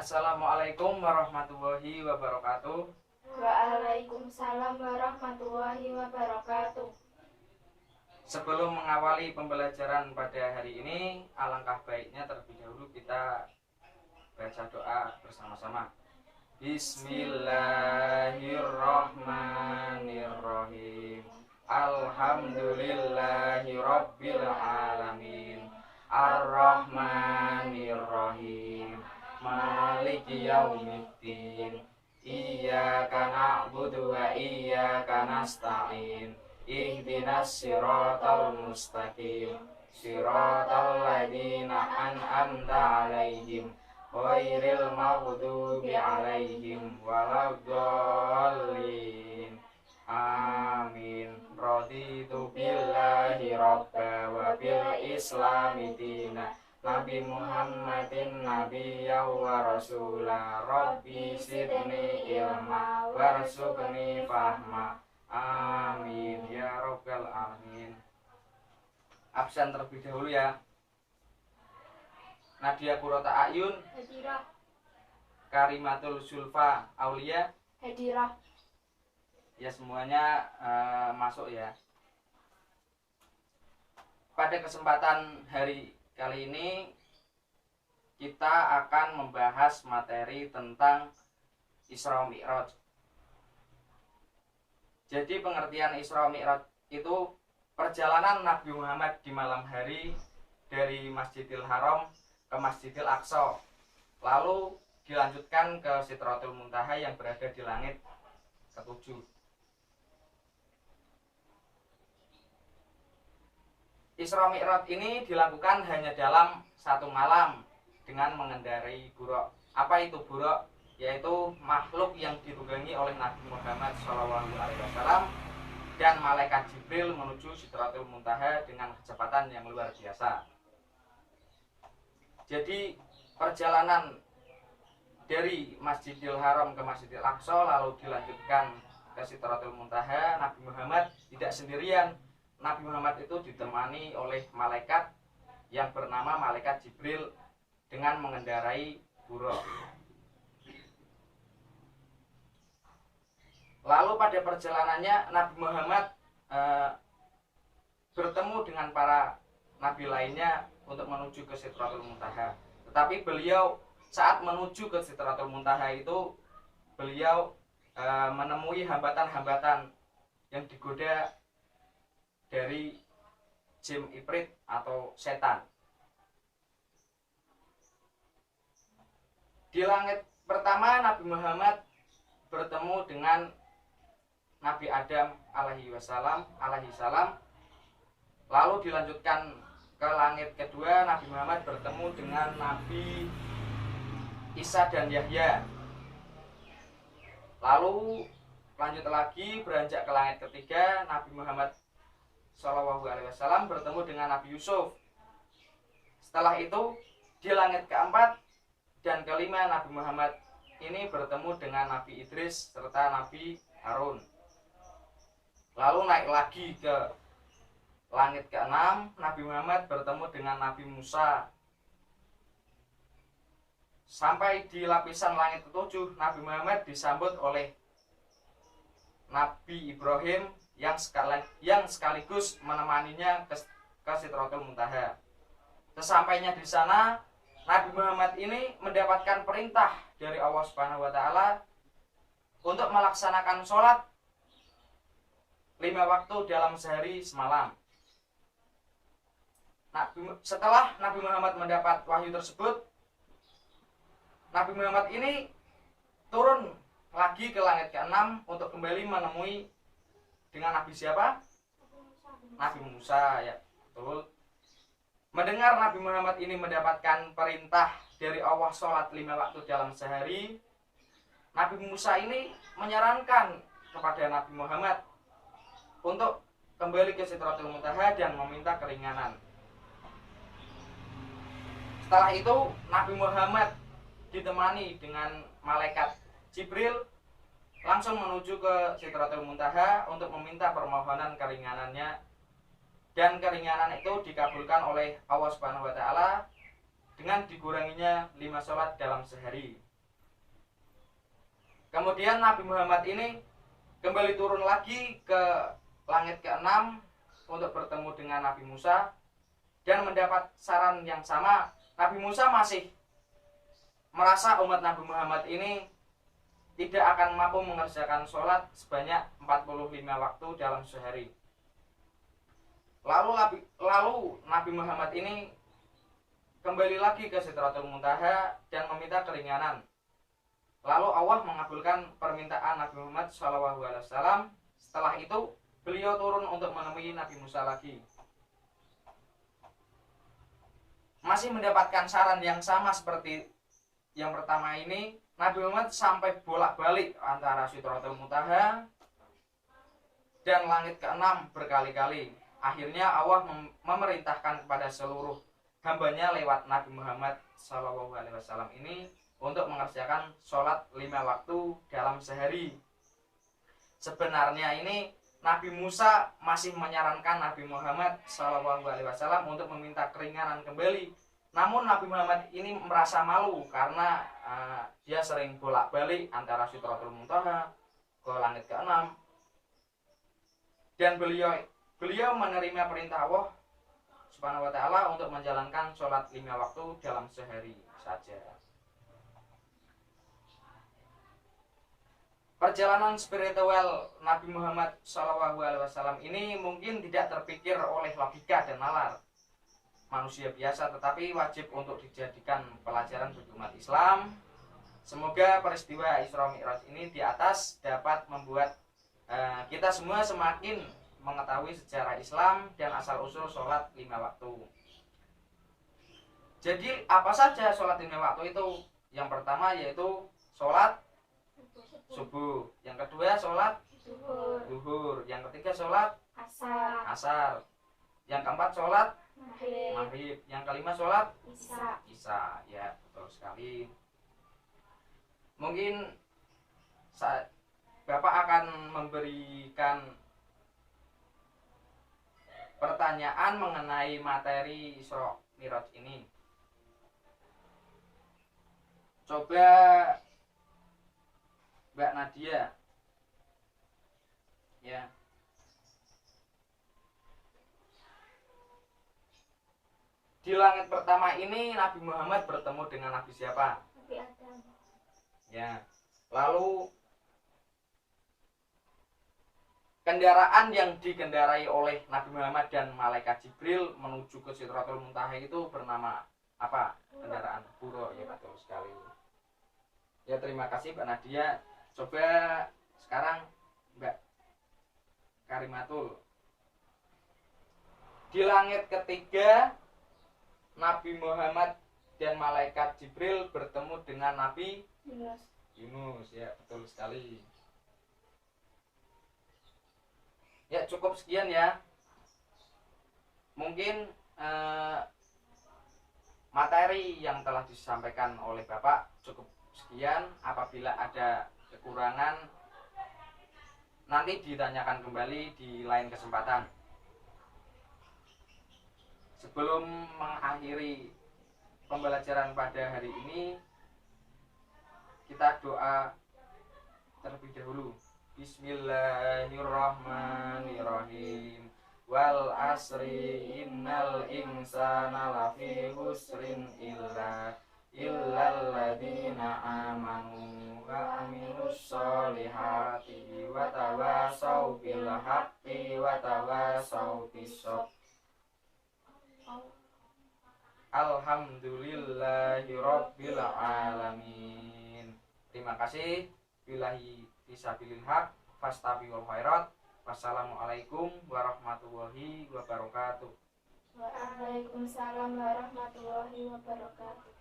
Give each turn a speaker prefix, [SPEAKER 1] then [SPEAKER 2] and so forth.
[SPEAKER 1] Assalamualaikum warahmatullahi wabarakatuh.
[SPEAKER 2] Waalaikumsalam warahmatullahi wabarakatuh.
[SPEAKER 1] Sebelum mengawali pembelajaran pada hari ini, alangkah baiknya terlebih dahulu kita baca doa bersama-sama. Bismillahirrahmanirrahim. Alhamdulillahirabbil alamin. Ar-Rahmanirrahim. Maliki yaumiddin. Iyyaka na'budu wa iyyaka nasta'in. Ihdinas siratal mustaqim. Siratal ladzina an'amta 'alaihim ghairil maghdubi 'alaihim waladdallin. Amin. Raditu billahi rabba wa bil islami dina. Nabi Muhammadin nabiyya wa rasula. Rabbi zidni ilma warzuqni fahma. Amin ya rabbal alamin. Absen terlebih dahulu ya. Nadia Qurrata Ayun
[SPEAKER 2] Hadirah.
[SPEAKER 1] Karimatul Zulfa Aulia.
[SPEAKER 2] Hadirah.
[SPEAKER 1] Ya semuanya masuk ya. Pada kesempatan hari kali ini kita akan membahas materi tentang Isra Mi'raj. Jadi pengertian Isra Mi'raj itu perjalanan Nabi Muhammad di malam hari dari Masjidil Haram ke Masjidil Aqsa, lalu dilanjutkan ke Sidratul Muntaha yang berada di langit ketujuh. Isra Mi'raj ini dilakukan hanya dalam satu malam dengan mengendarai buraq. Apa itu buraq? Yaitu makhluk yang ditunggangi oleh Nabi Muhammad SAW dan malaikat Jibril menuju Sidratul Muntaha dengan kecepatan yang luar biasa. Jadi perjalanan dari Masjidil Haram ke Masjidil Aqsa lalu dilanjutkan ke Sidratul Muntaha, Nabi Muhammad tidak sendirian. Nabi Muhammad itu ditemani oleh malaikat yang bernama malaikat Jibril dengan mengendarai buraq. Lalu pada perjalanannya Nabi Muhammad bertemu dengan para nabi lainnya untuk menuju ke Sidratul Muntaha. Tetapi beliau saat menuju ke Sidratul Muntaha itu beliau menemui hambatan-hambatan yang digoda dari jin ifrit atau setan. Di langit pertama Nabi Muhammad bertemu dengan Nabi Adam alaihi salam. Lalu dilanjutkan ke langit kedua, Nabi Muhammad bertemu dengan Nabi Isa dan Yahya. Lalu lanjut lagi beranjak ke langit ketiga, Nabi Muhammad SAW bertemu dengan Nabi Yusuf. Setelah itu di langit keempat dan kelima Nabi Muhammad ini bertemu dengan Nabi Idris serta Nabi Harun. Lalu naik lagi ke langit keenam, Nabi Muhammad bertemu dengan Nabi Musa. Sampai di lapisan langit ketujuh, Nabi Muhammad disambut oleh Nabi Ibrahim yang sekaligus menemaninya ke Sidratul Muntaha. Sesampainya di sana, Nabi Muhammad ini mendapatkan perintah dari Allah Subhanahu wa taala untuk melaksanakan sholat 5 waktu dalam sehari semalam. Setelah Nabi Muhammad mendapat wahyu tersebut, Nabi Muhammad ini turun lagi ke langit ke-6 untuk kembali menemui dengan Nabi siapa? Nabi Musa, ya betul. Mendengar Nabi Muhammad ini mendapatkan perintah dari Allah sholat 5 waktu dalam sehari, Nabi Musa ini menyarankan kepada Nabi Muhammad untuk kembali ke Sidratul Muntaha dan meminta keringanan. Setelah itu Nabi Muhammad ditemani dengan malaikat Jibril langsung menuju ke Sidratul Muntaha untuk meminta permohonan keringanannya, dan keringanan itu dikabulkan oleh Allah Subhanahu wa taala dengan dikuranginya 5 sholat dalam sehari. Kemudian Nabi Muhammad ini kembali turun lagi ke langit ke-6 untuk bertemu dengan Nabi Musa dan mendapat saran yang sama. Nabi Musa masih merasa umat Nabi Muhammad ini tidak akan mampu mengerjakan sholat sebanyak 45 waktu dalam sehari. Lalu Nabi Muhammad ini kembali lagi ke Sidratul Muntaha dan meminta keringanan. Lalu Allah mengabulkan permintaan Nabi Muhammad SAW. Setelah itu beliau turun untuk menemui Nabi Musa lagi. Masih mendapatkan saran yang sama seperti yang pertama ini, Nabi Muhammad sampai bolak-balik antara Sidratul Muntaha dan langit ke-6 berkali-kali. Akhirnya Allah memerintahkan kepada seluruh hambanya lewat Nabi Muhammad SAW ini untuk mengerjakan sholat 5 waktu dalam sehari. Sebenarnya ini Nabi Musa masih menyarankan Nabi Muhammad SAW untuk meminta keringanan kembali. Namun Nabi Muhammad ini merasa malu karena dia sering bolak-balik antara Sidratul Muntaha ke langit ke-6. Dan beliau menerima perintah Allah Subhanahu wa ta'ala untuk menjalankan sholat 5 waktu dalam sehari saja. Perjalanan spiritual Nabi Muhammad SAW ini mungkin tidak terpikir oleh logika dan nalar manusia biasa, tetapi wajib untuk dijadikan pelajaran bagi umat Islam. Semoga peristiwa Isra Mi'raj ini di atas dapat membuat kita semua semakin mengetahui sejarah Islam dan asal-usul sholat 5 waktu. Jadi apa saja sholat 5 waktu itu? Yang pertama yaitu sholat subuh, yang kedua sholat zuhur, yang ketiga sholat asar, yang keempat sholat maghrib, yang kelima sholat isya. Ya, betul sekali. Mungkin Bapak akan memberikan pertanyaan mengenai materi Isra Mi'raj ini. Coba Mbak Nadia, ya. Di langit pertama ini Nabi Muhammad bertemu dengan Nabi siapa?
[SPEAKER 2] Nabi Adam.
[SPEAKER 1] Ya. Lalu kendaraan yang dikendarai oleh Nabi Muhammad dan malaikat Jibril menuju ke Sidratul Muntaha itu bernama apa? Kendaraan Buraq, ya, betul sekali. Ya, terima kasih Mbak Nadia. Coba sekarang Mbak Karimatul. Di langit ketiga Nabi Muhammad dan malaikat Jibril bertemu dengan Nabi Yunus, ya, betul sekali. Ya, cukup sekian ya. Mungkin materi yang telah disampaikan oleh Bapak cukup sekian. Apabila ada kekurangan nanti ditanyakan kembali di lain kesempatan. Sebelum mengakhiri pembelajaran pada hari ini, kita doa terlebih dahulu. Bismillahirrahmanirrahim. Wal asri innal insana lafi husrin illal ladzina amanu wa amilus solihati wa tawasau bil haqqi wa tawasau bis sabr. Alhamdulillahi rabbil alamin. Terima kasih. Billahi fisabilil haq fastabiqul khairat. Wassalamualaikum warahmatullahi wabarakatuh.
[SPEAKER 2] Waalaikumsalam warahmatullahi wabarakatuh.